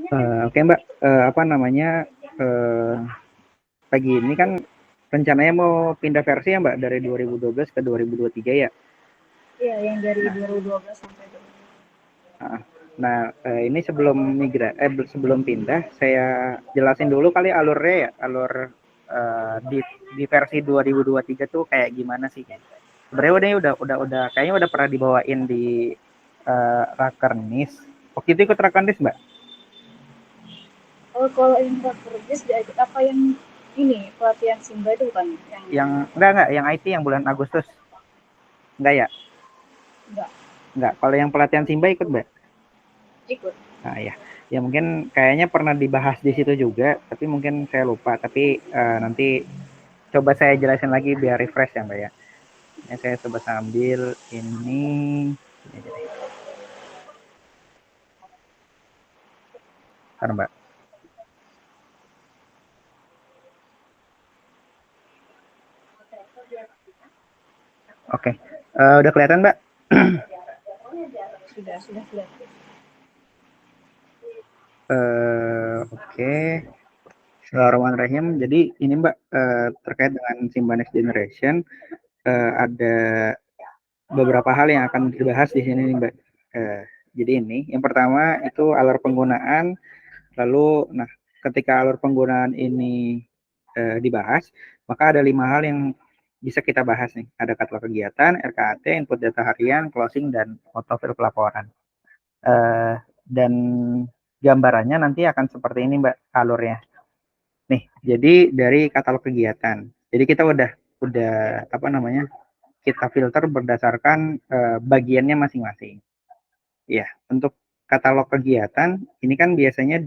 Oke Mbak, apa namanya, eh, pagi ini kan rencananya mau pindah versi ya Mbak dari 2012 ke 2023 ya. Iya, yang dari Nah, 2012 sampai 2000. ah, ini sebelum sebelum pindah, saya jelasin dulu kali alurnya ya, alur di versi 2023 tuh kayak gimana sih? Sebenarnya udah kayaknya udah pernah dibawain di Rakernis. Waktu itu ikut Rakernis Mbak? Oh, kalau yang kerjas diajak apa yang ini pelatihan Simba itu bukan yang Yang enggak, yang IT yang bulan Agustus. Enggak ya? enggak Enggak. Kalau yang pelatihan Simba ikut Mbak? ikut. Nah, ya. Ya mungkin kayaknya pernah dibahas di situ juga, tapi mungkin saya lupa. Tapi nanti coba saya jelasin lagi biar refresh ya Mbak ya. Ini saya coba sambil ini aja deh. Bentar, Mbak. Oke. Udah kelihatan Mbak? Sudah sudah. Oke. Bismillahirrahmanirrahim. Jadi ini Mbak, terkait dengan Simba Next Generation, ada beberapa hal yang akan dibahas di sini nih Mbak. Eh, jadi ini yang pertama itu alur penggunaan. Lalu, nah, ketika alur penggunaan ini dibahas, maka ada 5 hal yang bisa kita bahas nih. Ada katalog kegiatan, RKAT, input data harian, closing, dan autofill pelaporan. Eh, dan gambarannya nanti akan seperti ini Mbak alurnya. Nih, jadi dari katalog kegiatan. Jadi kita udah apa namanya? Kita filter berdasarkan bagiannya masing-masing. Ya, untuk katalog kegiatan ini kan biasanya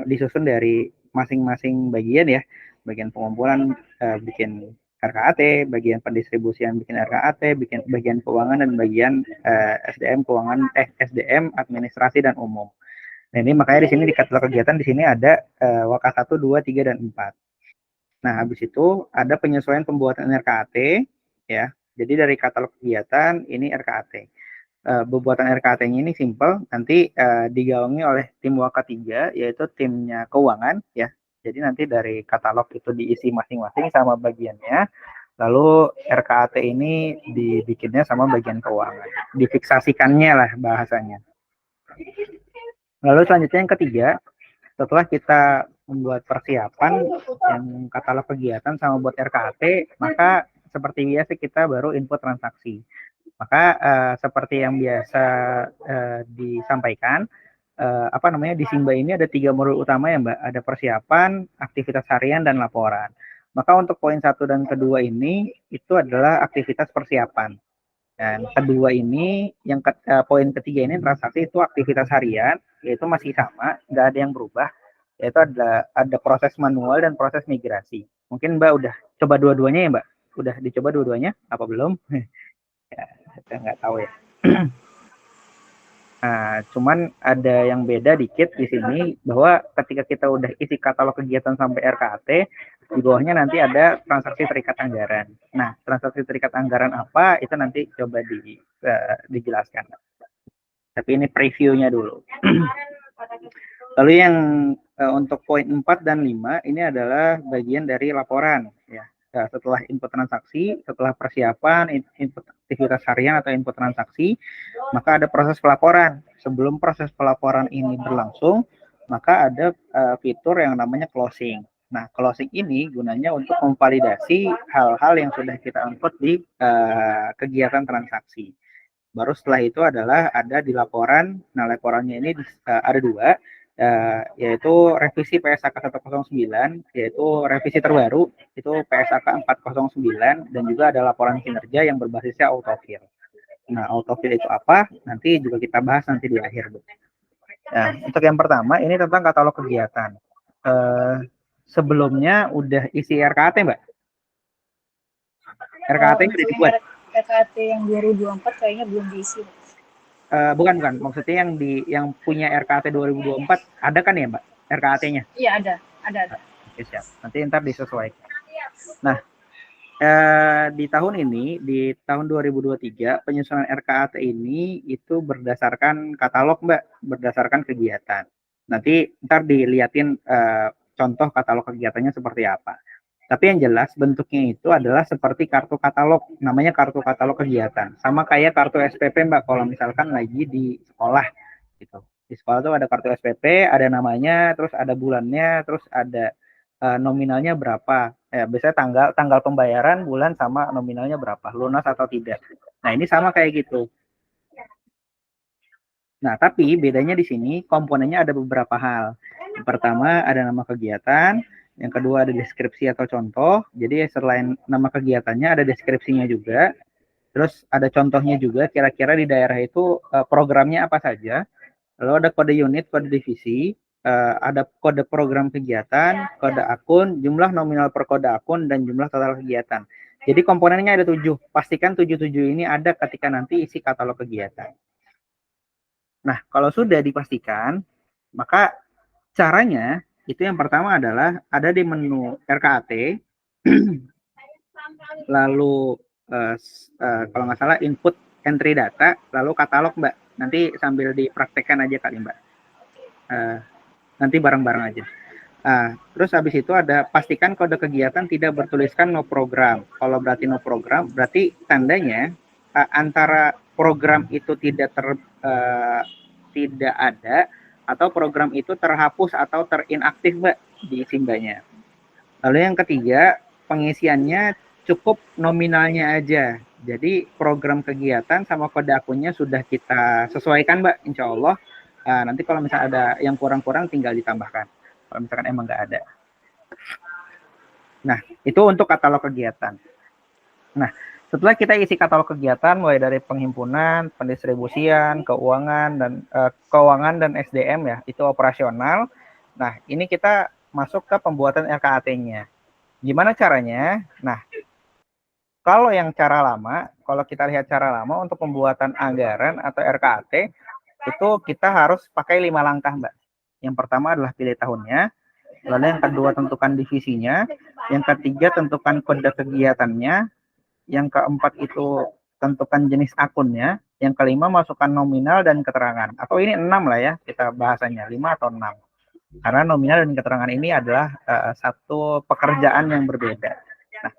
disusun dari masing-masing bagian ya. Bagian pengumpulan bikin RKAT, bagian pendistribusian bikin RKAT, bikin bagian keuangan dan bagian SDM administrasi dan umum. Nah, ini makanya di sini di katalog kegiatan di sini ada Waka 1, 2, 3 dan 4. Nah, habis itu ada penyesuaian pembuatan RKAT ya. Jadi dari katalog kegiatan ini RKAT. Pembuatan RKAT-nya ini simple, nanti digawangi oleh tim Waka 3 yaitu timnya keuangan ya. Jadi nanti dari katalog itu diisi masing-masing sama bagiannya. Lalu RKAT ini dibikinnya sama bagian keuangan. Difiksasikannya lah bahasanya. Lalu selanjutnya yang ketiga, setelah kita membuat persiapan yang katalog kegiatan sama buat RKAT, maka seperti biasa kita baru input transaksi. Maka seperti yang biasa disampaikan, apa namanya di Simba ini ada 3 modul utama ya Mbak. Ada persiapan, aktivitas harian, dan laporan. Maka untuk poin 1 dan kedua ini itu adalah aktivitas persiapan. Dan kedua ini, poin ketiga ini transaksi itu aktivitas harian, yaitu masih sama, nggak ada yang berubah, yaitu ada proses manual dan proses migrasi. Mungkin Mbak udah coba dua-duanya ya Mbak? Udah dicoba dua-duanya? Apa belum? Ya, saya nggak tahu ya. Nah, cuman ada yang beda dikit di sini bahwa ketika kita udah isi katalog kegiatan sampai RKAT, di bawahnya nanti ada transaksi terikat anggaran. Nah, transaksi terikat anggaran apa itu nanti coba dijelaskan. Tapi ini previewnya dulu. Lalu yang untuk poin 4 dan 5 ini adalah bagian dari laporan ya. Nah, setelah input transaksi, setelah persiapan, input aktivitas harian atau input transaksi, maka ada proses pelaporan. Sebelum proses pelaporan ini berlangsung, maka ada fitur yang namanya closing. Nah, closing ini gunanya untuk memvalidasi hal-hal yang sudah kita input di kegiatan transaksi. Baru setelah itu adalah ada di laporan. Nah, laporannya ini ada dua, yaitu revisi PSAK 109, yaitu revisi terbaru, itu PSAK 409, dan juga ada laporan kinerja yang berbasisnya autofill. Nah, autofill itu apa? Nanti juga kita bahas nanti di akhir. Nah, untuk yang pertama, ini tentang katalog kegiatan. Eh, Sebelumnya udah isi RKT, Mbak? RKT udah Untuk yang dibuat? RKT yang 2024 kayaknya belum diisi. Bukan. Maksudnya yang punya RKT 2024 ada kan ya, Mbak? RKT-nya. Iya ada. Oke, siap. Nanti ntar disesuaikan. Nah, di tahun ini, di tahun 2023, penyusunan RKAT ini itu berdasarkan katalog, Mbak, berdasarkan kegiatan. Nanti ntar diliatin contoh katalog kegiatannya seperti apa. Tapi yang jelas bentuknya itu adalah seperti kartu katalog, namanya kartu katalog kegiatan. Sama kayak kartu SPP Mbak, kalau misalkan lagi di sekolah gitu. Di sekolah tuh ada kartu SPP, ada namanya, terus ada bulannya, terus ada nominalnya berapa. Biasanya tanggal tanggal pembayaran, bulan sama nominalnya berapa, lunas atau tidak. Nah, ini sama kayak gitu. Nah, tapi bedanya di sini komponennya ada beberapa hal. Yang pertama ada nama kegiatan, yang kedua ada deskripsi atau contoh. Jadi selain nama kegiatannya ada deskripsinya juga. Terus ada contohnya juga kira-kira di daerah itu programnya apa saja. Lalu ada kode unit, kode divisi, ada kode program kegiatan, kode akun, jumlah nominal per kode akun, dan jumlah total kegiatan. Jadi komponennya ada 7. Pastikan 7 ini ada ketika nanti isi katalog kegiatan. Nah, kalau sudah dipastikan, maka caranya itu yang pertama adalah ada di menu RKAT, lalu kalau nggak salah input entry data, lalu katalog Mbak. Nanti sambil dipraktekkan aja kali Mbak. Nanti bareng-bareng aja. Terus habis itu ada pastikan kode kegiatan tidak bertuliskan no program. Kalau berarti no program, berarti tandanya antara program itu tidak ada atau program itu terhapus atau terinaktif Mbak di Simbanya. Lalu yang ketiga, pengisiannya cukup nominalnya aja. Jadi program kegiatan sama kode akunnya sudah kita sesuaikan Mbak, insya Allah. Nanti kalau misalnya ada yang kurang-kurang tinggal ditambahkan. Kalau misalkan emang nggak ada. Nah, itu untuk katalog kegiatan. Nah, setelah kita isi katalog kegiatan mulai dari penghimpunan, pendistribusian, keuangan dan SDM ya, itu operasional. Nah, ini kita masuk ke pembuatan RKAT-nya. Gimana caranya? Nah, kalau yang cara lama, kalau kita lihat cara lama untuk pembuatan anggaran atau RKAT, itu kita harus pakai 5 langkah, Mbak. Yang pertama adalah pilih tahunnya, lalu yang kedua tentukan divisinya, yang ketiga tentukan kode kegiatannya, yang keempat itu tentukan jenis akunnya, yang kelima masukkan nominal dan keterangan. Atau ini 6 lah ya, kita bahasanya 5 atau 6. Karena nominal dan keterangan ini adalah satu pekerjaan yang berbeda. Nah,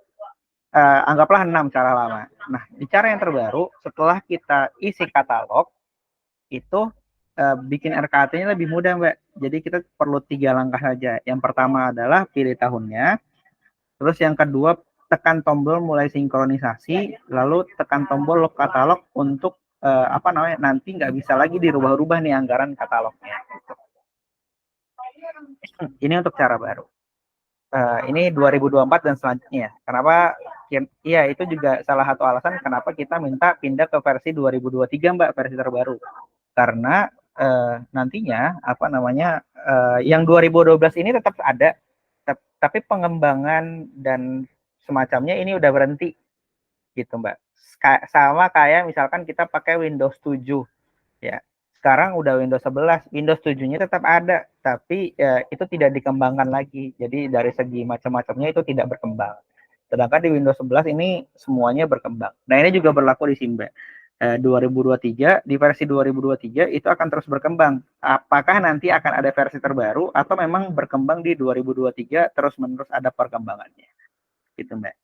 anggaplah 6 cara lama. Nah, di cara yang terbaru, setelah kita isi katalog, itu bikin RKT-nya lebih mudah, Mbak. Jadi kita perlu 3 langkah saja. Yang pertama adalah pilih tahunnya, terus yang kedua tekan tombol mulai sinkronisasi, lalu tekan tombol lock katalog untuk nanti nggak bisa lagi dirubah-rubah nih anggaran katalognya. Ini untuk cara baru. Ini 2024 dan selanjutnya. Kenapa? Iya, itu juga salah satu alasan kenapa kita minta pindah ke versi 2023 Mbak, versi terbaru. Karena nantinya yang 2012 ini tetap ada, tapi pengembangan dan semacamnya ini udah berhenti gitu Mbak. Sama kayak misalkan kita pakai Windows 7 ya. Sekarang udah Windows 11, Windows 7-nya tetap ada, tapi itu tidak dikembangkan lagi. Jadi dari segi macam-macamnya itu tidak berkembang. Sedangkan di Windows 11 ini semuanya berkembang. Nah, ini juga berlaku di Simba. 2023, di versi 2023 itu akan terus berkembang. Apakah nanti akan ada versi terbaru atau memang berkembang di 2023 terus-menerus ada perkembangannya. Gitu, Mbak.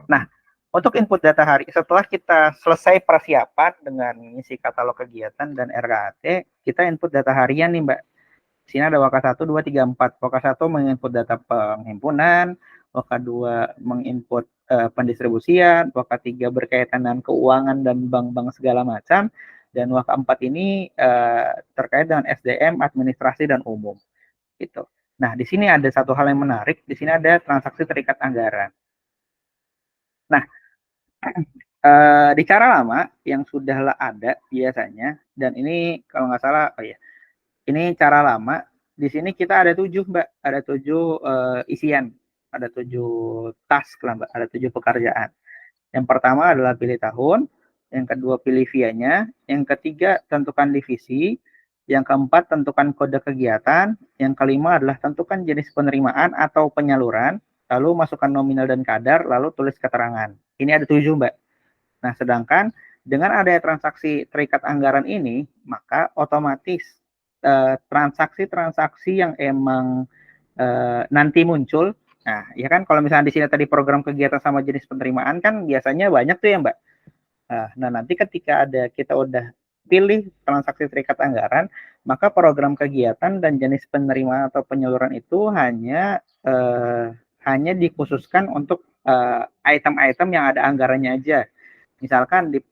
Nah, untuk input data hari, setelah kita selesai persiapan dengan mengisi katalog kegiatan dan RKAT, kita input data harian nih Mbak. Di sini ada WK 1, 2, 3, 4. WK 1 menginput data penghimpunan, WK 2 menginput pendistribusian, WK 3 berkaitan dengan keuangan dan bank-bank segala macam, dan WK 4 ini terkait dengan SDM, administrasi, dan umum. Gitu. Nah, di sini ada satu hal yang menarik, di sini ada transaksi terikat anggaran. Nah, di cara lama yang sudah ada biasanya, dan ini kalau nggak salah, ini cara lama. Di sini kita ada 7 Mbak, ada 7 isian, ada 7 task lah Mbak, ada 7 pekerjaan. Yang pertama adalah pilih tahun, yang kedua pilih via-nya, yang ketiga tentukan divisi, yang keempat tentukan kode kegiatan, yang kelima adalah tentukan jenis penerimaan atau penyaluran, lalu masukkan nominal dan kadar, lalu tulis keterangan. Ini ada 7 Mbak. Nah, sedangkan dengan adanya transaksi terikat anggaran ini, maka otomatis transaksi-transaksi yang emang nanti muncul. Nah, ya kan kalau misalnya di sini tadi program kegiatan sama jenis penerimaan kan biasanya banyak tuh ya Mbak. Nah, nanti ketika kita udah pilih transaksi terikat anggaran, maka program kegiatan dan jenis penerimaan atau penyaluran itu hanya dikhususkan untuk item-item yang ada anggarannya aja. Misalkan di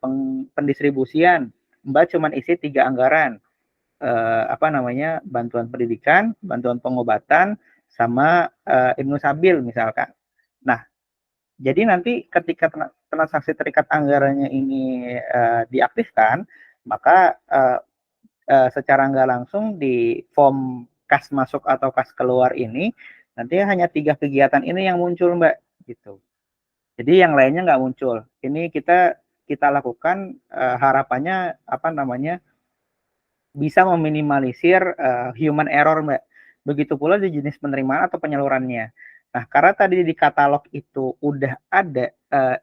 pendistribusian, Mbak cuma isi 3 anggaran, bantuan pendidikan, bantuan pengobatan, sama Ibnu Sabil misalkan. Nah, jadi nanti ketika transaksi terikat anggarannya ini diaktifkan, maka secara nggak langsung di form kas masuk atau kas keluar ini nanti hanya 3 kegiatan ini yang muncul Mbak, gitu. Jadi yang lainnya nggak muncul. Ini kita lakukan harapannya bisa meminimalisir human error Mbak. Begitu pula di jenis penerimaan atau penyalurannya. Nah, karena tadi di katalog itu udah ada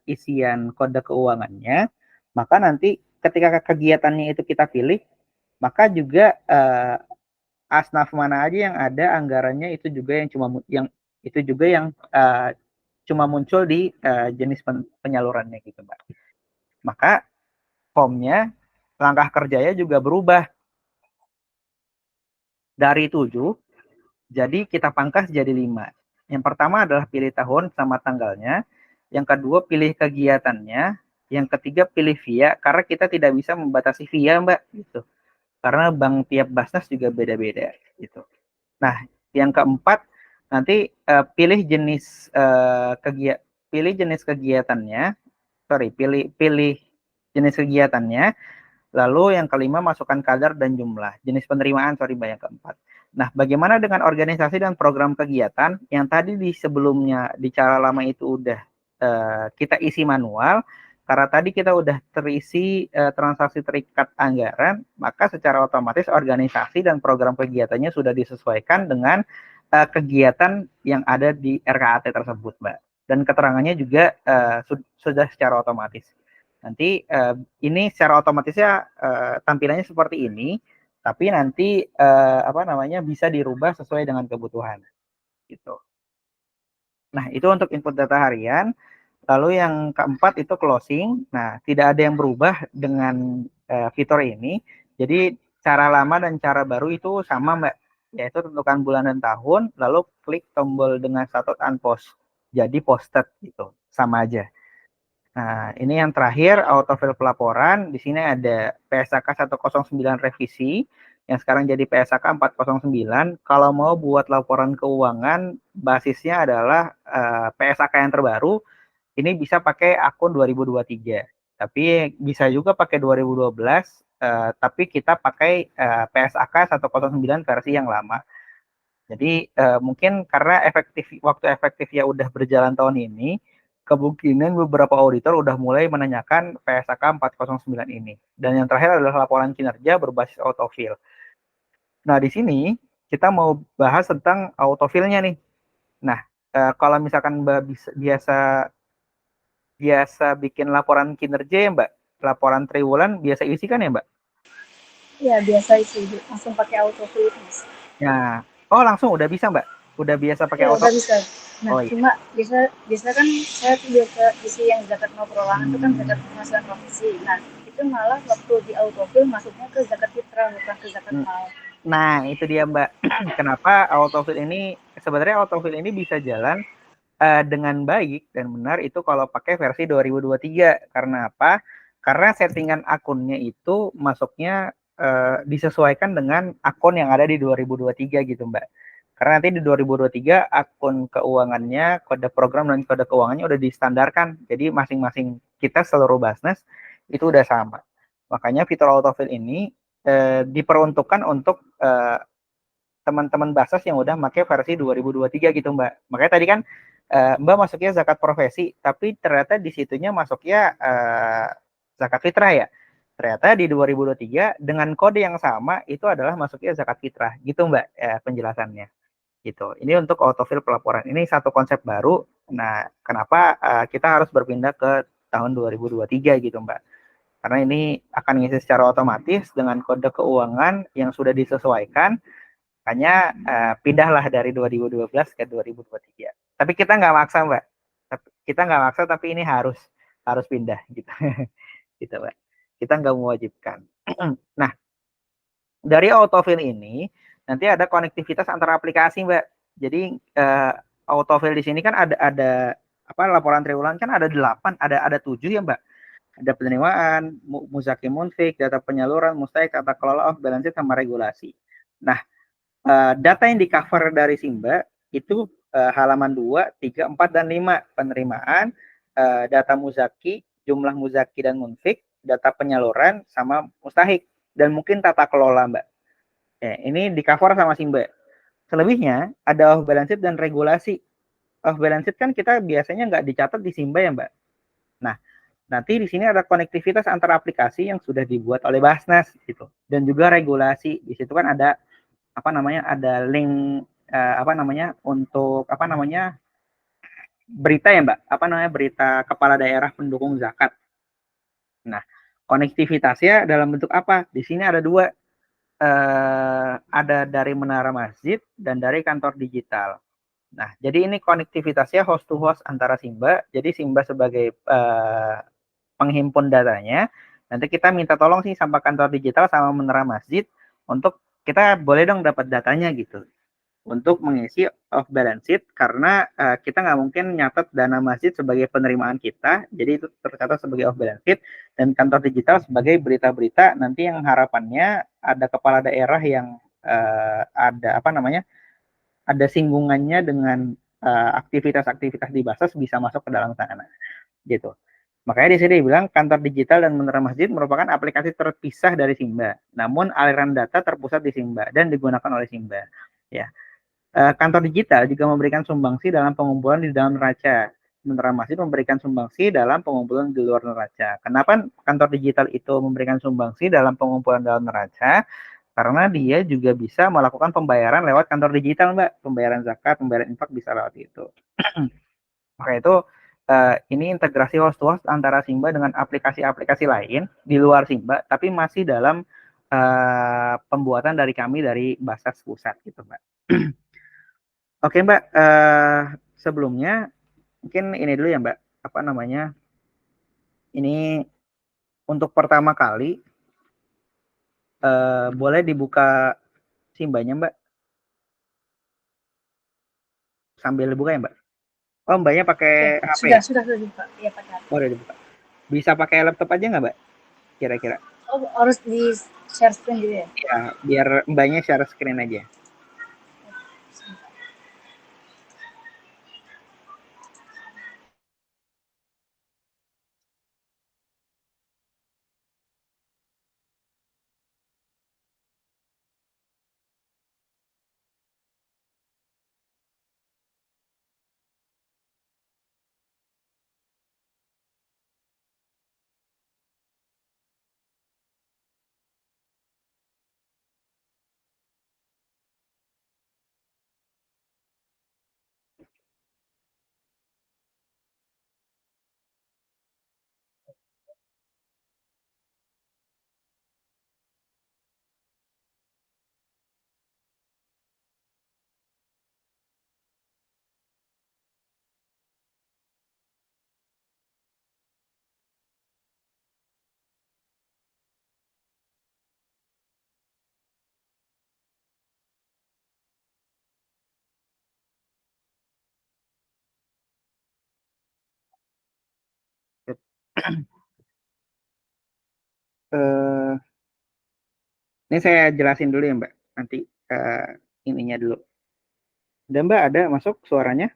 isian kode keuangannya, maka nanti ketika kegiatannya itu kita pilih, maka juga asnaf mana aja yang ada anggarannya itu juga yang cuma muncul di jenis penyalurannya gitu, Mbak. Maka formnya langkah kerjanya juga berubah dari 7 jadi kita pangkas jadi 5. Yang pertama adalah pilih tahun sama tanggalnya, yang kedua pilih kegiatannya, yang ketiga pilih via karena kita tidak bisa membatasi via Mbak gitu. Karena bank tiap Basnas juga beda-beda gitu. Nah, yang keempat nanti pilih jenis kegiatannya, pilih jenis kegiatannya. Lalu yang kelima masukkan kadar dan jumlah. Jenis penerimaan, yang keempat. Nah, bagaimana dengan organisasi dan program kegiatan yang tadi di sebelumnya di cara lama itu udah kita isi manual, karena tadi kita udah terisi transaksi terikat anggaran, maka secara otomatis organisasi dan program kegiatannya sudah disesuaikan dengan kegiatan yang ada di RKAT tersebut, Mbak. Dan keterangannya juga sudah secara otomatis. Nanti ini secara otomatisnya tampilannya seperti ini, tapi nanti bisa dirubah sesuai dengan kebutuhan gitu. Nah, itu untuk input data harian. Lalu yang keempat itu closing. Nah, tidak ada yang berubah dengan fitur ini. Jadi cara lama dan cara baru itu sama, Mbak. Yaitu tentukan bulan dan tahun, lalu klik tombol dengan status unpost. Jadi posted gitu. Sama aja. Nah, ini yang terakhir autofill pelaporan. Di sini ada PSAK 109 revisi yang sekarang jadi PSAK 409. Kalau mau buat laporan keuangan, basisnya adalah PSAK yang terbaru. Ini bisa pakai akun 2023. Tapi bisa juga pakai 2012, tapi kita pakai PSAK 109 versi yang lama. Jadi mungkin karena waktu efektifnya udah berjalan tahun ini, kemungkinan beberapa auditor udah mulai menanyakan PSAK 409 ini. Dan yang terakhir adalah laporan kinerja berbasis autofill. Nah, di sini kita mau bahas tentang autofill-nya nih. Nah, kalau misalkan Mbak biasa bikin laporan kinerja ya Mbak, laporan triwulan biasa isi kan ya Mbak? Iya, biasa isi, langsung pakai autofill itu, Mas. Ya, oh langsung udah bisa Mbak? Udah biasa pakai Ya, auto? udah bisa. Nah, Oh iya. cuma biasa kan saya tuh biasa isi yang zakat mau perorangan itu kan zakat penghasilan profesi. Nah, itu malah waktu di autofill masuknya ke zakat fitrah bukan ke zakat mal. Nah, itu dia Mbak. Kenapa sebenarnya autofill ini bisa jalan dengan baik dan benar itu kalau pakai versi 2023. Karena apa? Karena settingan akunnya itu masuknya disesuaikan dengan akun yang ada di 2023 gitu Mbak. Karena nanti di 2023 akun keuangannya, kode program dan kode keuangannya udah distandarkan. Jadi masing-masing kita seluruh Basnas itu udah sama. Makanya fitur autofill ini diperuntukkan untuk teman-teman Basnas yang udah pakai versi 2023 gitu Mbak. Makanya tadi kan Mbak masuknya zakat profesi, tapi ternyata di situnya masuknya zakat fitrah ya. Ternyata di 2023 dengan kode yang sama itu adalah masuknya zakat fitrah. Gitu Mbak penjelasannya. Gitu. Ini untuk autofill pelaporan. Ini satu konsep baru. Nah, kenapa kita harus berpindah ke tahun 2023 gitu Mbak. Karena ini akan ngisi secara otomatis dengan kode keuangan yang sudah disesuaikan, hanya pindahlah dari 2012 ke 2023. Tapi kita nggak maksa, Mbak. Kita nggak maksa, tapi ini harus pindah gitu. Gitu, Mbak. Kita nggak mewajibkan. Nah, dari autofill ini nanti ada konektivitas antara aplikasi, Mbak. Jadi autofill di sini kan ada apa, laporan triwulan kan ada 8, ada 7 ya, Mbak. Ada penerimaan, muzaki munfik, data penyaluran, mustahik, tata kelola, off balance sheet, sama regulasi. Nah, data yang di cover dari Simba itu halaman 2, 3, 4, dan 5. Penerimaan, data muzaki, jumlah muzaki dan munfik, data penyaluran, sama mustahik. Dan mungkin tata kelola, Mbak. Ini di cover sama Simba. Selebihnya ada off balance sheet dan regulasi. Off balance sheet kan kita biasanya nggak dicatat di Simba ya, Mbak. Nah, nanti di sini ada konektivitas antara aplikasi yang sudah dibuat oleh Basnas gitu, dan juga regulasi. Di situ kan ada apa namanya, ada link apa namanya, untuk apa namanya, berita ya, Mbak, apa namanya, berita kepala daerah pendukung zakat. Nah, konektivitasnya dalam bentuk apa? Di sini ada dua, ada dari Menara Masjid dan dari kantor digital. Nah, jadi ini konektivitasnya host to host antara Simba. Jadi Simba sebagai penghimpun datanya, nanti kita minta tolong sih sama kantor digital sama Menara Masjid untuk kita boleh dong dapat datanya gitu, untuk mengisi off balance sheet, karena kita nggak mungkin nyatet dana masjid sebagai penerimaan kita, jadi itu tercatat sebagai off balance sheet, dan kantor digital sebagai berita-berita nanti yang harapannya ada kepala daerah yang ada apa namanya, ada singgungannya dengan aktivitas-aktivitas di Basas bisa masuk ke dalam sana gitu. Makanya di sini dibilang kantor digital dan Menara Masjid merupakan aplikasi terpisah dari Simba, namun aliran data terpusat di Simba dan digunakan oleh Simba. Ya, kantor digital juga memberikan sumbangsi dalam pengumpulan di dalam neraca. Menara Masjid memberikan sumbangsi dalam pengumpulan di luar neraca. Kenapa kantor digital itu memberikan sumbangsi dalam pengumpulan dalam neraca? Karena dia juga bisa melakukan pembayaran lewat kantor digital, Mbak. Pembayaran zakat, pembayaran infak bisa lewat itu. Maka itu ini integrasi host to host antara Simba dengan aplikasi-aplikasi lain di luar Simba, tapi masih dalam pembuatan dari kami dari Basas Pusat gitu, Mbak. Oke, Mbak, sebelumnya mungkin ini dulu ya, Mbak, apa namanya, ini untuk pertama kali boleh dibuka Simbanya, Mbak, sambil dibuka ya, Mbak. Oh, Mbaknya pakai HP ya? Sudah dibuka. Ya, pakai HP. Boleh dibuka. Bisa pakai laptop aja nggak, Mbak? Kira-kira? Oh, harus di share screen gitu ya? Ya, biar Mbaknya share screen aja. Eh, ini saya jelasin dulu ya, Mbak. Nanti ininya dulu. Dan Mbak ada masuk suaranya?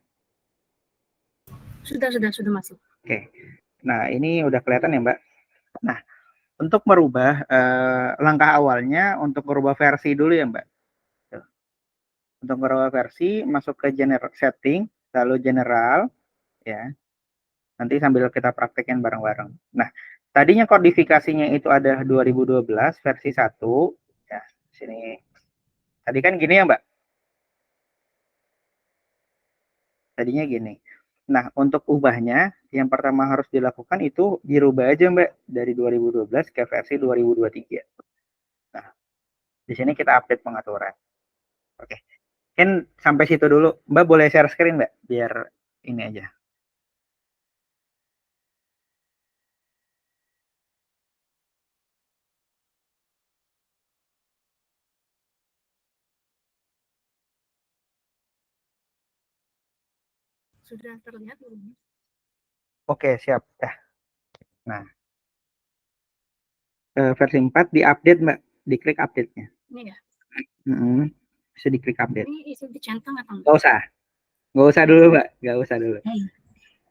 Sudah masuk. Oke. Nah, ini udah kelihatan ya, Mbak. Nah, untuk merubah langkah awalnya untuk merubah versi dulu ya, Mbak. Untuk merubah versi, masuk ke general setting, lalu general, ya. Nanti sambil kita praktekin bareng-bareng. Nah, tadinya kodifikasinya itu ada 2012 versi 1, ya. Sini. Tadi kan gini ya, Mbak. Tadinya gini. Nah, untuk ubahnya yang pertama harus dilakukan itu dirubah aja Mbak dari 2012 ke versi 2023. Nah, di sini kita update pengaturan. Oke. Kan sampai situ dulu. Mbak boleh share screen Mbak biar ini aja. Sudah terlihat belum? Oke, siap. Nah, versi 4 diupdate Mbak. Diklik update-nya. Ini ya. Bisa diklik update. Ini isi dicentang atau enggak? Nggak usah. Nggak usah dulu Mbak. Nggak usah dulu.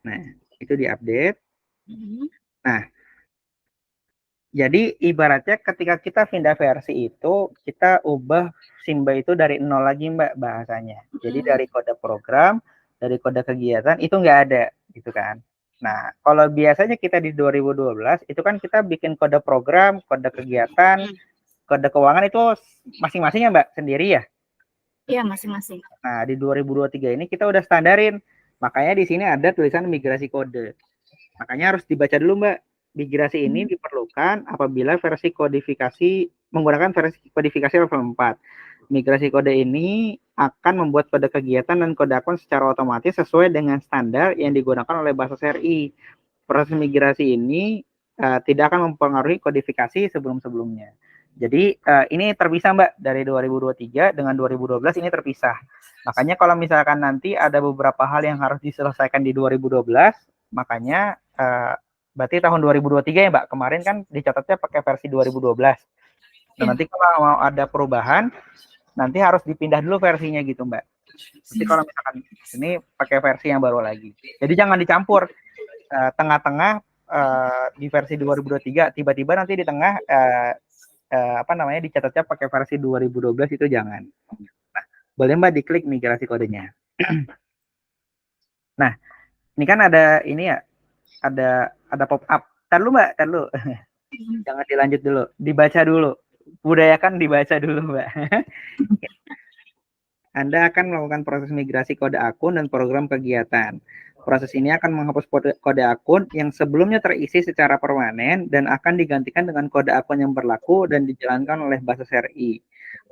Nah, itu diupdate. Nah, jadi ibaratnya ketika kita pindah versi itu, kita ubah Simba itu dari nol lagi Mbak bahasanya. Jadi dari kode program, dari kode kegiatan itu nggak ada gitu kan. Nah, kalau biasanya kita di 2012 itu kan kita bikin kode program, kode kegiatan, kode keuangan itu masing-masing ya Mbak sendiri ya. Iya, masing-masing. Nah, di 2023 ini kita udah standarin. Makanya di sini ada tulisan migrasi kode. Makanya harus dibaca dulu Mbak. Migrasi ini diperlukan apabila versi kodifikasi menggunakan versi kodifikasi level 4. Migrasi kode ini akan membuat kode kegiatan dan kode akun secara otomatis sesuai dengan standar yang digunakan oleh bahasa CRI. Proses migrasi ini tidak akan mempengaruhi kodifikasi sebelum-sebelumnya. Jadi ini terpisah Mbak dari 2023 dengan 2012 ini terpisah. Makanya kalau misalkan nanti ada beberapa hal yang harus diselesaikan di 2012, makanya berarti tahun 2023 ya Mbak. Kemarin kan dicatatnya pakai versi 2012. Nah, nanti kalau mau ada perubahan, nanti harus dipindah dulu versinya gitu Mbak. Nanti kalau misalkan ini pakai versi yang baru lagi. Jadi jangan dicampur. Tengah-tengah di versi 2023 tiba-tiba nanti di tengah apa namanya dicatatnya pakai versi 2012 itu jangan. Nah, boleh Mbak diklik migrasi kodenya. Nah, ini kan ada ini ya, ada pop up. Tar dulu Mbak, tar dulu. Jangan dilanjut dulu, dibaca dulu. Budayakan dibaca dulu Mbak. Anda akan melakukan proses migrasi kode akun dan program kegiatan. Proses ini akan menghapus kode akun yang sebelumnya terisi secara permanen dan akan digantikan dengan kode akun yang berlaku dan dijalankan oleh bahasa CRI.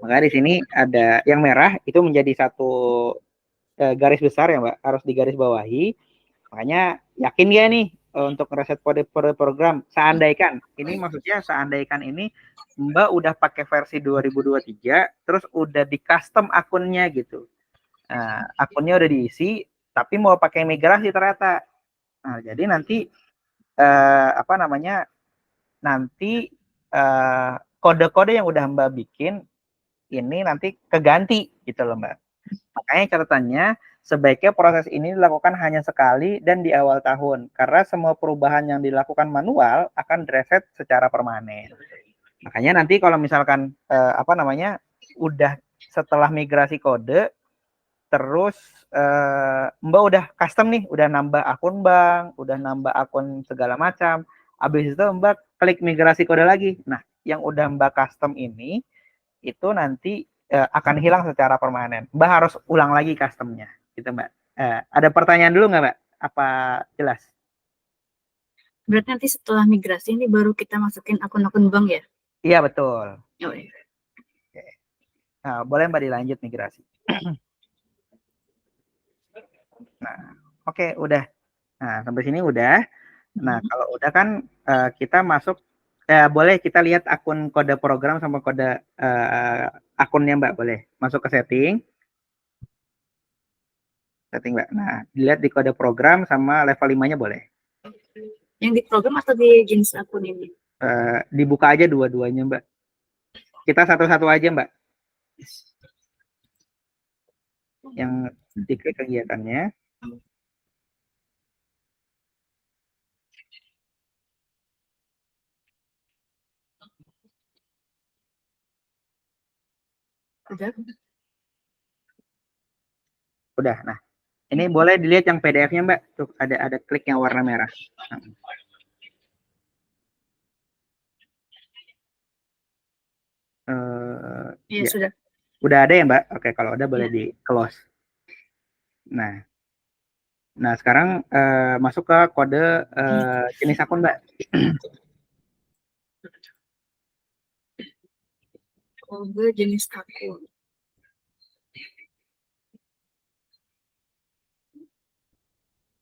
Maka di sini ada yang merah itu menjadi satu garis besar ya Mbak, harus digaris bawahi. Makanya yakin ya nih untuk reset kode program. Seandaikan, ini maksudnya seandaikan ini Mbak udah pakai versi 2023, terus udah di custom akunnya gitu. Nah, akunnya udah diisi, tapi mau pakai migrasi ternyata. Nah, jadi nanti apa namanya? Nanti kode-kode yang udah Mbak bikin ini nanti keganti gitu loh Mbak. Makanya catatannya sebaiknya proses ini dilakukan hanya sekali dan di awal tahun karena semua perubahan yang dilakukan manual akan reset secara permanen. Makanya nanti kalau misalkan apa namanya udah setelah migrasi kode terus Mbak udah custom nih, udah nambah akun bank, udah nambah akun segala macam. Habis itu Mbak klik migrasi kode lagi. Nah, yang udah Mbak custom ini itu nanti akan hilang secara permanen. Mbak harus ulang lagi customnya, gitu Mbak. Ada pertanyaan dulu nggak Mbak? Apa jelas? Berarti nanti setelah migrasi ini baru kita masukin akun-akun bank ya? Iya betul. Oh, iya. Nah, boleh Mbak dilanjut migrasi. Nah, oke, udah. Nah, sampai sini udah. Nah, kalau udah kan kita masuk, boleh kita lihat akun kode program sama kode akunnya Mbak, boleh. Masuk ke setting. Setting Mbak. Nah, dilihat di kode program sama level 5-nya boleh. Yang di program atau di jenis akun ini? Dibuka aja dua-duanya Mbak. Kita satu-satu aja Mbak. Yang diklik kegiatannya. Udah. Udah. Nah, ini boleh dilihat yang PDF-nya Mbak. Tuh ada klik yang warna merah. Iya, Ya. sudah. Udah ada ya Mbak? Oke, kalau udah boleh di close. Nah, Nah, sekarang masuk ke kode jenis akun, Mbak. Kode jenis akun.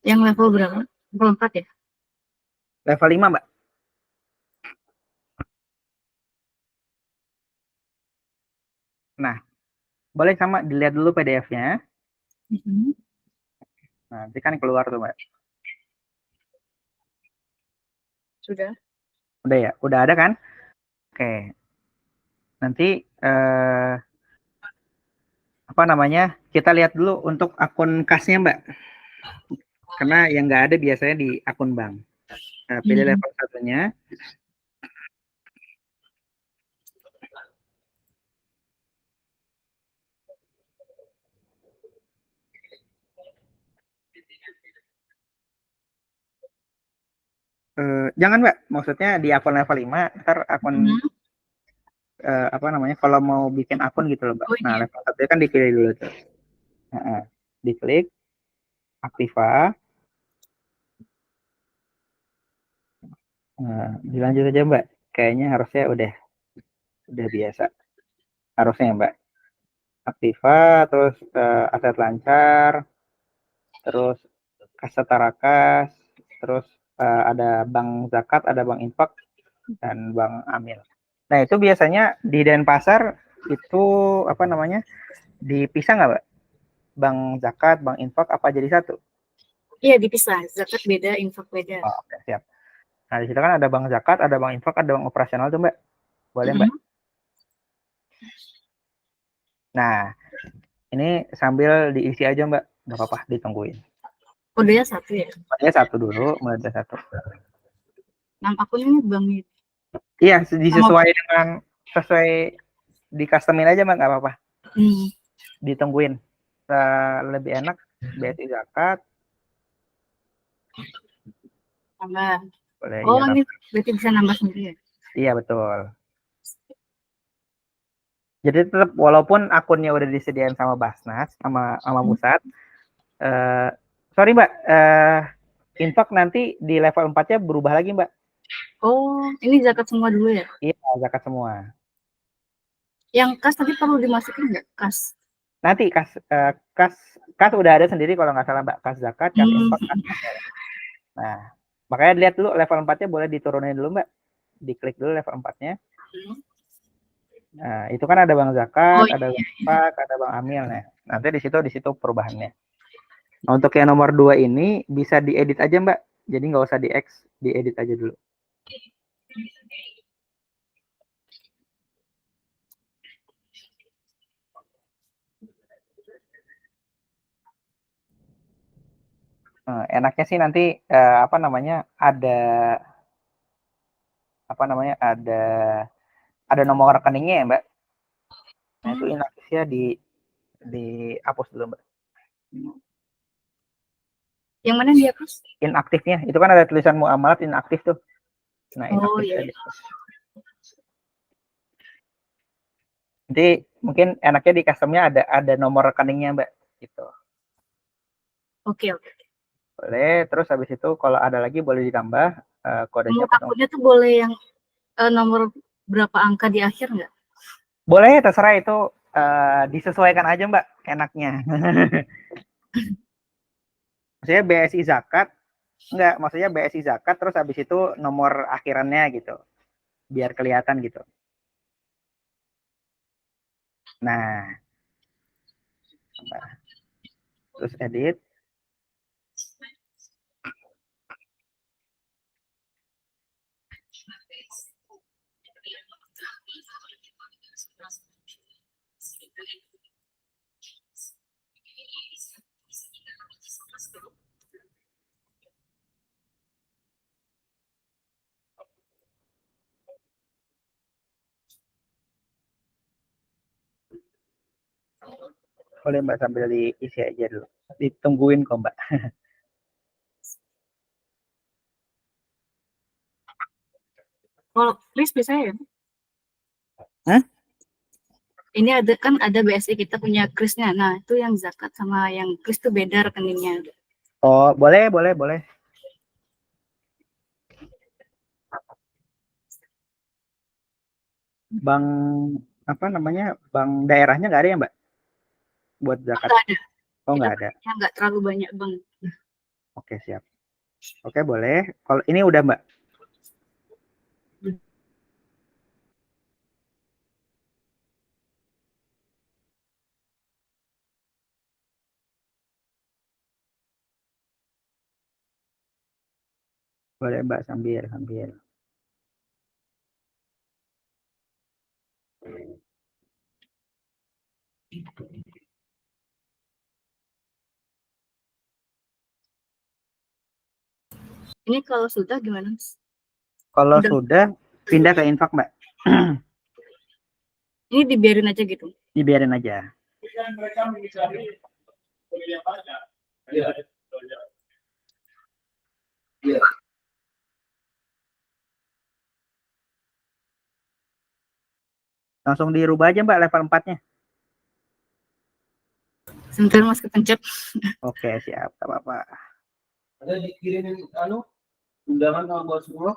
Yang level berapa? Level 4 ya? Level 5, Mbak. Nah, boleh sama dilihat dulu PDF-nya. Nah, nanti kan keluar tuh, Mbak. Sudah. Udah ya? Udah ada kan? Oke. Nanti apa namanya? Kita lihat dulu untuk akun kasnya, Mbak. Karena yang nggak ada biasanya di akun bank. Nah, pilih level satunya. Jangan, Mbak. Maksudnya di akun level 5, ntar akun apa namanya? Kalau mau bikin akun gitu loh, Mbak. Oh, Nah, iya. level satunya kan dipilih dulu tuh. Nah, diklik Aktiva. Nah, dilanjut aja, Mbak. Kayaknya harusnya udah biasa. Harusnya ya, Mbak. Aktiva, terus aset lancar, terus kas setarakas, terus ada bank zakat, ada bank infak, dan bank amil. Nah, itu biasanya di Denpasar itu apa namanya? Dipisah nggak, Mbak? Bank zakat, bank infak apa jadi satu? Iya, dipisah. Zakat beda, infak beda. Oh, oke, siap. Nah, di situ kan ada bank zakat, ada bank infak, ada bank operasional tuh, Mbak. Boleh, Mbak? Nah, ini sambil diisi aja, Mbak. Nggak apa-apa, ditungguin. Kodenya satu ya? Mulai satu dulu, mulai dari satu. Nama akunnya bank itu. Iya, disesuaikan dengan sesuai di customin aja, Mbak, nggak apa-apa. Ditungguin. Lebih enak BSI zakat. Tambah. Boleh, Oh, iya, ini berarti bisa nambah sendiri ya? iya, betul. Jadi tetap walaupun akunnya udah disediain sama Basnas, sama pusat, sorry, Mbak, infak nanti di level 4-nya berubah lagi, Mbak. Oh, ini zakat semua dulu ya? Iya, zakat semua. Yang kas tadi perlu dimasukin nggak? Kas. Nanti kas udah ada sendiri kalau nggak salah, Mbak. Kas zakat, kas infak, kas amil. Nah, makanya lihat dulu level 4-nya boleh diturunin dulu, Mbak. Diklik dulu level 4-nya. Nah, itu kan ada bank zakat, ada bank infak, ada bank amil. Nah, nanti di situ perubahannya. Nah, untuk yang nomor 2 ini bisa diedit aja, Mbak. Jadi nggak usah di-X, diedit aja dulu. Enaknya sih nanti apa namanya ada nomor rekeningnya ya, Mbak. Nah, itu inaktifnya dihapus dulu, Mbak. Yang mana dihapus? Inaktifnya itu kan ada tulisan muamalat inaktif tuh. Nah, inaktif. Oh, iya. Nanti mungkin enaknya di customnya ada nomor rekeningnya, Mbak, gitu. Oke. Boleh. Terus habis itu kalau ada lagi boleh ditambah kodenya. Nomor akunnya tuh boleh yang nomor berapa angka di akhir nggak? Boleh, terserah itu disesuaikan aja, Mbak, enaknya. Maksudnya BSI zakat, enggak, maksudnya BSI zakat terus habis itu nomor akhirannya gitu. Biar kelihatan gitu. Nah, terus edit. Boleh, Mbak, sambil diisi aja dulu. Ditungguin kok, Mbak. Kalau kris bisa ya? Hah? Ini ada BSI kita punya krisnya. Nah, itu yang zakat sama yang kris tuh beda rekeningnya. Oh, boleh, boleh, boleh. Bank apa namanya? Bank daerahnya nggak ada ya, Mbak? Buat zakat. Nggak ada. Oh, Kita nggak ada. punya nggak terlalu banyak bank. Oke, siap. Oke, boleh. Kalau ini udah, Mbak. Boleh, Mbak, sambil sambil. Ini kalau sudah gimana, Mas? Kalau Udah. sudah pindah ke infak, Mbak. Ini dibiarin aja gitu. Dibiarin aja. Langsung dirubah aja, Mbak, level 4-nya. Sebentar Mas kepencet. Oke, siap. Gak apa-apa. Ada dikirimin undangan sama buat semua.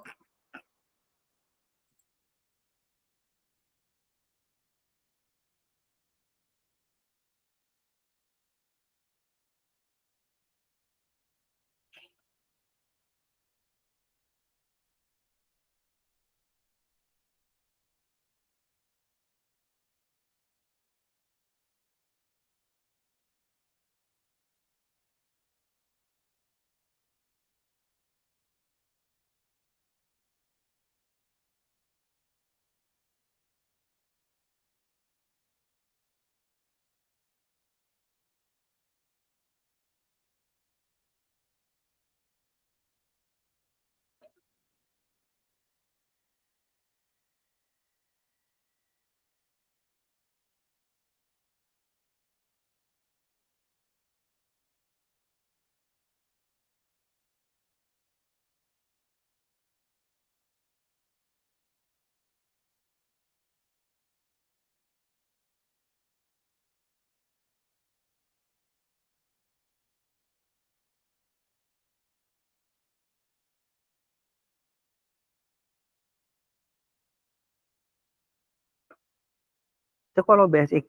Itu kalau basic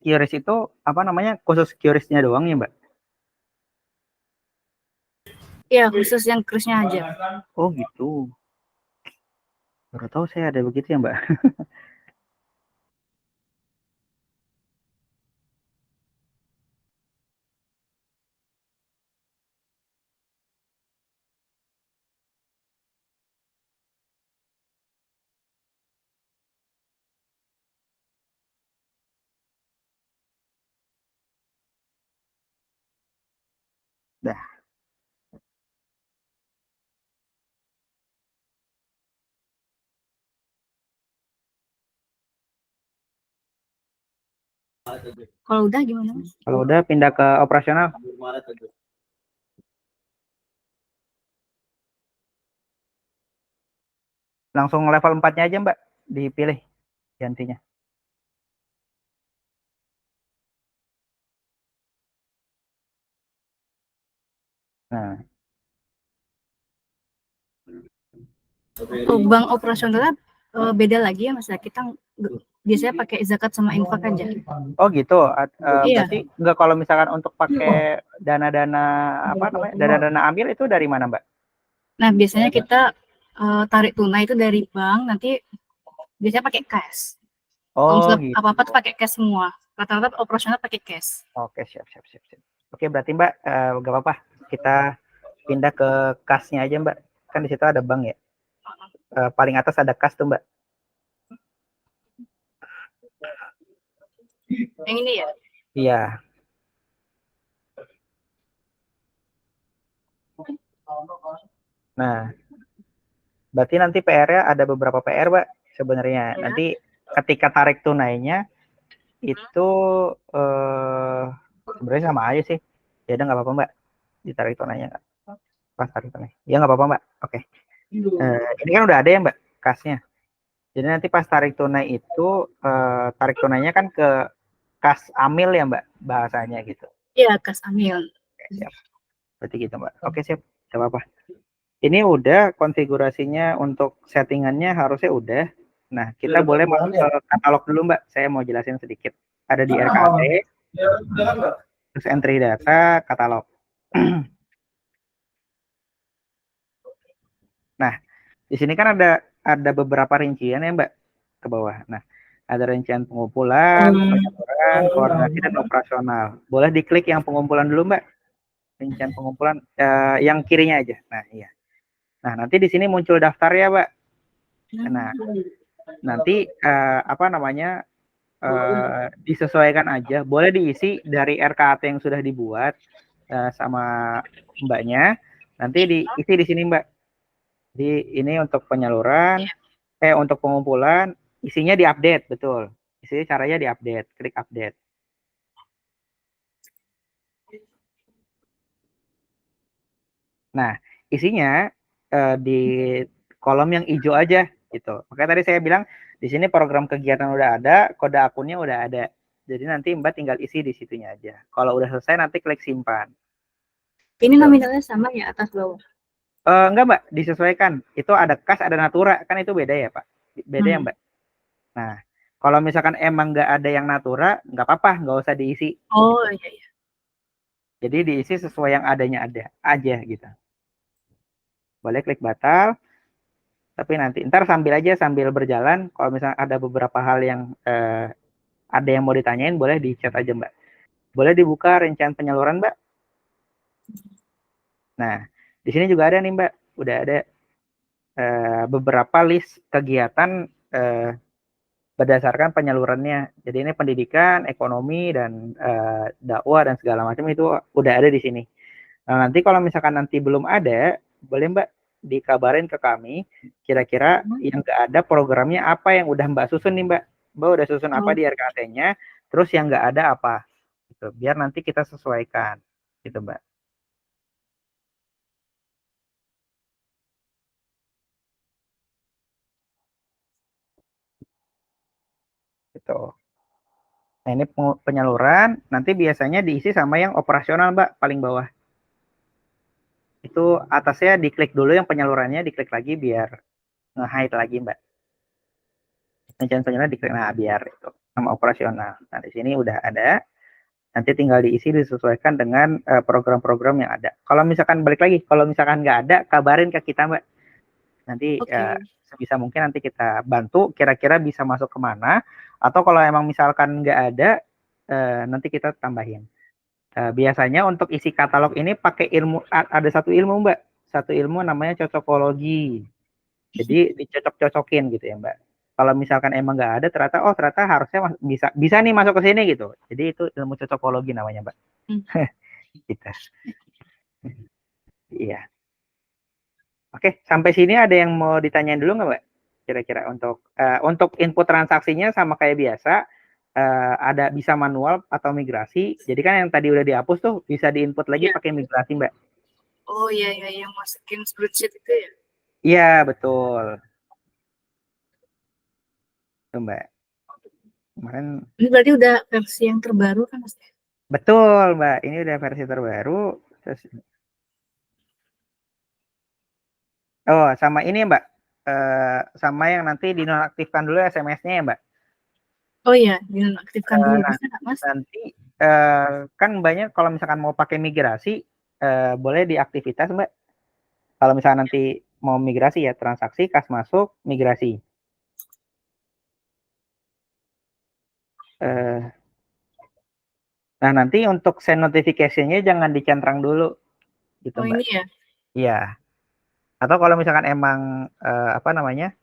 QRIS itu apa namanya? Khusus QRIS-nya doang ya, Mbak? Iya, khusus yang krisnya aja. Oh, gitu. Baru tahu saya ada begitu ya, Mbak. Dah. Kalau udah gimana, Mas? Kalau udah pindah ke operasional. Langsung level 4-nya aja, Mbak. Dipilih gantinya. Nah, Oh, bank operasionalnya beda lagi ya Mas ya. Kita biasanya pakai zakat sama infak aja. oh gitu. Iya. Berarti enggak kalau misalkan untuk pakai dana-dana apa namanya? Dana-dana ambil itu dari mana, Mbak? Nah, biasanya kita tarik tunai itu dari bank, nanti biasanya pakai cash. Kalau Oh, misalnya gitu. apa-apa tuh pakai cash semua. Rata-rata operasional pakai cash. Oke, siap, siap, siap, siap. Oke, berarti Mbak, nggak apa-apa. Kita pindah ke kasnya aja, Mbak. Kan di situ ada bank ya. Paling atas ada kas tuh, Mbak. Yang ini ya. Iya. Nah, berarti nanti PR-nya ada beberapa PR, Mbak, sebenarnya. Ya. Nanti ketika tarik tunainya itu sebenarnya sama aja sih. Ya udah nggak apa-apa, Mbak. Ditarik tunainya nggak? Pas tarik tunai. Ya nggak apa-apa, Mbak. Oke. Ini kan udah ada ya, Mbak, kasnya. Jadi nanti pas tarik tunai itu tarik tunainya kan ke kas amil ya, Mbak, bahasanya gitu. Iya, kas amil. Oke, siap. Berarti gitu Mbak. Oke siap, nggak apa-apa. Ini udah konfigurasinya untuk settingannya harusnya udah. Nah, kita Udah boleh dapat masuk bahan ke katalog dulu Mbak. Saya mau jelasin sedikit. Ada di ya? RKAT, Udah kan Mbak? terus entry data, katalog. Nah, di sini kan ada beberapa rincian ya Mbak ke bawah. Nah, ada rincian pengumpulan, penyaluran, koordinasi dan operasional. Boleh diklik yang pengumpulan dulu Mbak. Rincian pengumpulan yang kirinya aja. Nah, iya. Nah, nanti di sini muncul daftar ya, Mbak. Nah, nanti apa namanya? Disesuaikan aja. Boleh diisi dari RKAT yang sudah dibuat sama Mbaknya. Nanti diisi di sini, Mbak. Di ini untuk penyaluran, untuk pengumpulan, isinya diupdate, betul. Isinya caranya diupdate, klik update. Nah, isinya di kolom yang hijau aja gitu. Makanya tadi saya bilang di sini program kegiatan udah ada, kode akunnya udah ada. Jadi nanti Mbak tinggal isi di situnya aja. Kalau udah selesai nanti klik simpan. Ini Tuh. nominalnya sama ya atas bawah. Enggak Mbak, disesuaikan. Itu ada kas, ada natura, kan itu beda ya Pak. Beda ya Mbak. Nah, kalau misalkan emang nggak ada yang natura, nggak apa-apa, nggak usah diisi. Oh Gitu. iya. Jadi diisi sesuai yang adanya ada aja gitu. Boleh klik batal. Tapi nanti ntar sambil berjalan kalau misalnya ada beberapa hal yang ada yang mau ditanyain boleh di chat aja Mbak. Boleh dibuka rincian penyaluran Mbak. Nah di sini juga ada nih Mbak, udah ada beberapa list kegiatan berdasarkan penyalurannya. Jadi ini pendidikan, ekonomi dan dakwah dan segala macam itu udah ada di sini. Nah nanti kalau misalkan nanti belum ada, boleh Mbak dikabarin ke kami kira-kira yang nggak ada programnya apa yang udah Mbak susun nih Mbak. Mbak udah susun apa di RKT-nya, terus yang nggak ada apa gitu. Biar nanti kita sesuaikan gitu Mbak. Gitu. Nah ini penyaluran, nanti biasanya diisi sama yang operasional Mbak, paling bawah. Itu atasnya diklik dulu yang penyalurannya, diklik lagi biar nge-hide lagi Mbak. Rincian penyaluran diklik, nah biar itu sama operasional. Nah di sini udah ada. Nanti tinggal diisi disesuaikan dengan program-program yang ada. Kalau misalkan balik lagi, kalau misalkan nggak ada, kabarin ke kita Mbak. Nanti sebisa mungkin nanti kita bantu kira-kira bisa masuk kemana. Atau kalau emang misalkan nggak ada, nanti kita tambahin. Biasanya untuk isi katalog ini pakai ilmu, ada satu ilmu Mbak. Satu ilmu namanya cocokologi. Jadi dicocok-cocokin gitu ya Mbak. Kalau misalkan emang nggak ada, ternyata harusnya bisa nih masuk ke sini gitu. Jadi itu ilmu cocokologi namanya Mbak. Kita. Iya. Oke, sampai sini ada yang mau ditanyain dulu nggak Mbak? Kira-kira untuk input transaksinya sama kayak biasa, ada bisa manual atau migrasi. Jadi kan yang tadi udah dihapus tuh bisa diinput lagi pakai migrasi Mbak. Oh iya yang masukin spreadsheet itu ya? Iya betul. Tuh Mbak. Kemarin. Ini berarti udah versi yang terbaru kan Mas? Betul Mbak, ini udah versi terbaru. Terus, sama ini Mbak, sama yang nanti dinonaktifkan dulu SMS-nya ya Mbak. Oh iya, dinonaktifkan dulu bisa nggak Mas? Nanti kan banyak kalau misalkan mau pakai migrasi, boleh di aktivitas Mbak. Kalau misalkan nanti mau migrasi ya transaksi, kas masuk, migrasi. Nah nanti untuk send notification-nya jangan dicentrang dulu, gitu Mbak. Ini ya? Iya. Atau kalau misalkan emang apa namanya,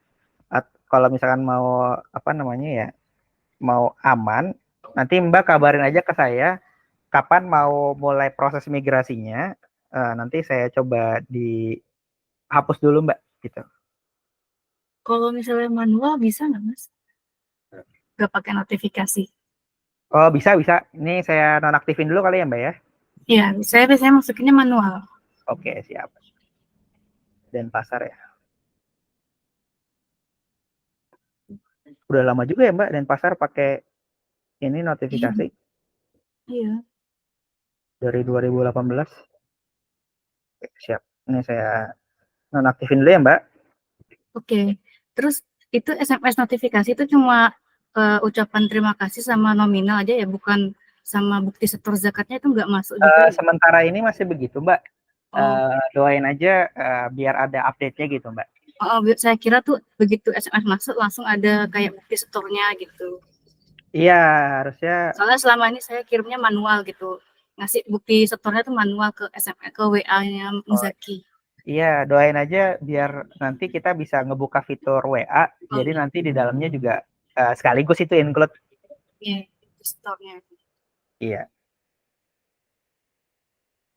kalau misalkan mau apa namanya ya, mau aman, nanti Mbak kabarin aja ke saya kapan mau mulai proses migrasinya. Nanti saya coba dihapus dulu Mbak, gitu. Kalau misalnya manual bisa nggak Mas? Nggak pakai notifikasi? Oh bisa. Ini saya nonaktifin dulu kali ya Mbak ya. Iya, saya biasanya masukinnya manual. Oke siap. Denpasar ya. Udah lama juga ya Mbak Denpasar pakai ini notifikasi. Iya. Dari 2018. Siap. Ini saya nonaktifin dulu ya, Mbak. Oke. Terus itu SMS notifikasi itu cuma ucapan terima kasih sama nominal aja ya, bukan sama bukti setor zakatnya itu nggak masuk juga ya? Sementara ini masih begitu, Mbak. Oh, Doain aja biar ada update-nya gitu, Mbak. saya kira tuh begitu SMS masuk langsung ada kayak bukti setornya gitu. Iya, harusnya Soalnya selama ini saya kirimnya manual gitu. Ngasih bukti setornya tuh manual ke SMS ke WA-nya Muzaki. iya, doain aja biar nanti kita bisa ngebuka fitur WA. Jadi Oh, nanti di dalamnya juga sekaligus itu include. iya, bukti setornya. Iya.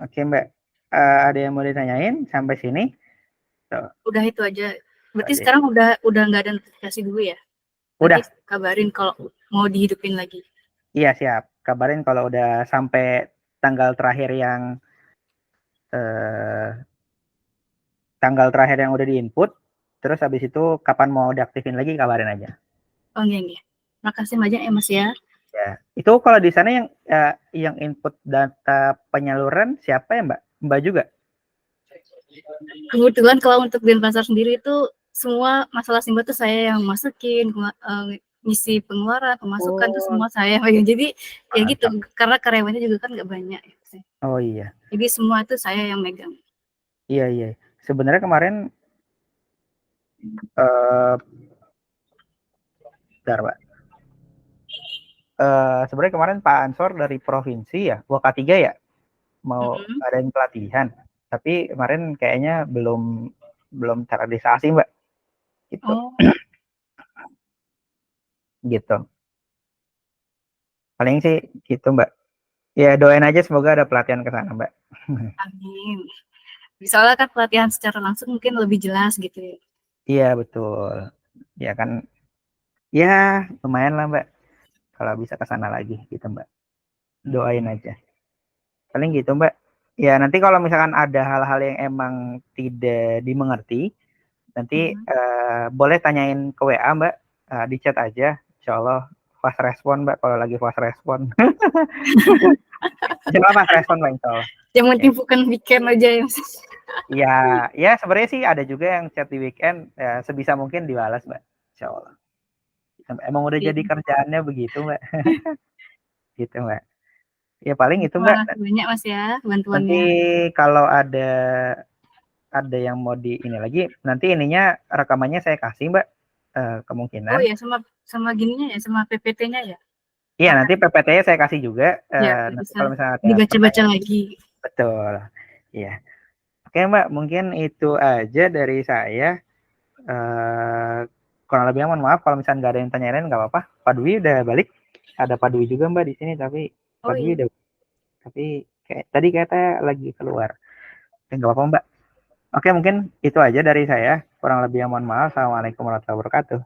Oke, Mbak. Ada yang mau ditanyain sampai sini? Tuh, Udah itu aja. Berarti aja. sekarang udah nggak ada notifikasi dulu ya? Udah, Nanti kabarin kalau mau dihidupin lagi. iya siap. Kabarin kalau udah sampai tanggal terakhir yang eh, udah diinput. Terus habis itu kapan mau diaktifin lagi kabarin aja. Oh iya, iya. Makasih banyak ya Mas ya. Ya, itu kalau di sana yang input data penyaluran siapa ya, Mbak? Mbak juga? Kebetulan kalau untuk Denpasar sendiri itu semua masalah Simba tuh saya yang masukin, ngisi pengeluaran, pemasukan tuh Oh, semua saya yang pegang. Jadi ya gitu, mantap. karena karyawannya juga kan nggak banyak ya. Oh iya, Jadi semua itu saya yang megang. iya iya. Sebenarnya kemarin, eh bentar, Mbak. Sebenarnya kemarin Pak Ansor dari provinsi ya, WK3 ya, mau Mm-hmm. ngadain pelatihan. Tapi kemarin kayaknya belum terrealisasi, Mbak. Gitu, Oh, gitu. Paling sih gitu, Mbak. Ya doain aja semoga ada pelatihan ke sana, Mbak. amin. Soalnya kan pelatihan secara langsung mungkin lebih jelas gitu ya. Iya betul. Ya kan, ya lumayan lah, Mbak. Kalau bisa ke sana lagi, gitu, Mbak. Doain aja. Paling gitu, Mbak. Ya nanti kalau misalkan ada hal-hal yang emang tidak dimengerti, nanti Mhm. boleh tanyain ke WA, Mbak. Di chat aja. Insya Allah fast respon, Mbak. Kalau lagi fast respon. Insya Allah fast respon, Mbak. Insya Allah. Yang Ya, penting bukan weekend aja ya Mas. ya, ya sebenarnya sih ada juga yang chat di weekend. Ya, sebisa mungkin dibalas, Mbak. Insya Allah. Emang udah jadi Iya. kerjaannya begitu, Mbak. Gitu, Mbak. Ya paling itu, Terima Mbak. kasih banyak Mas ya Nanti bantuannya. kalau ada yang mau di ini lagi, nanti ininya rekamannya saya kasih, Mbak. Oh Kemungkinan. ya sama gininya ya, sama PPT-nya ya. Iya, Nah, nanti PPT-nya saya kasih juga. ya Nanti bisa kalau misalnya ada dibaca-baca pertanyaan, lagi. betul. Iya. Oke, Mbak, mungkin itu aja dari saya. Eh, Kurang lebihnya mohon maaf kalau misalnya nggak ada yang tanyain, nggak apa-apa. Pak Dwi udah balik. Ada Pak Dwi juga, Mbak, di sini, tapi Pak Oh Dwi iya. udah, tapi tadi katanya lagi keluar. Nggak apa-apa, Mbak. Oke, mungkin itu aja dari saya. Kurang lebihnya mohon maaf. Assalamualaikum warahmatullahi wabarakatuh.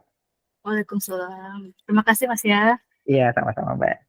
Waalaikumsalam. Terima kasih Mas ya. Iya, sama-sama, Mbak.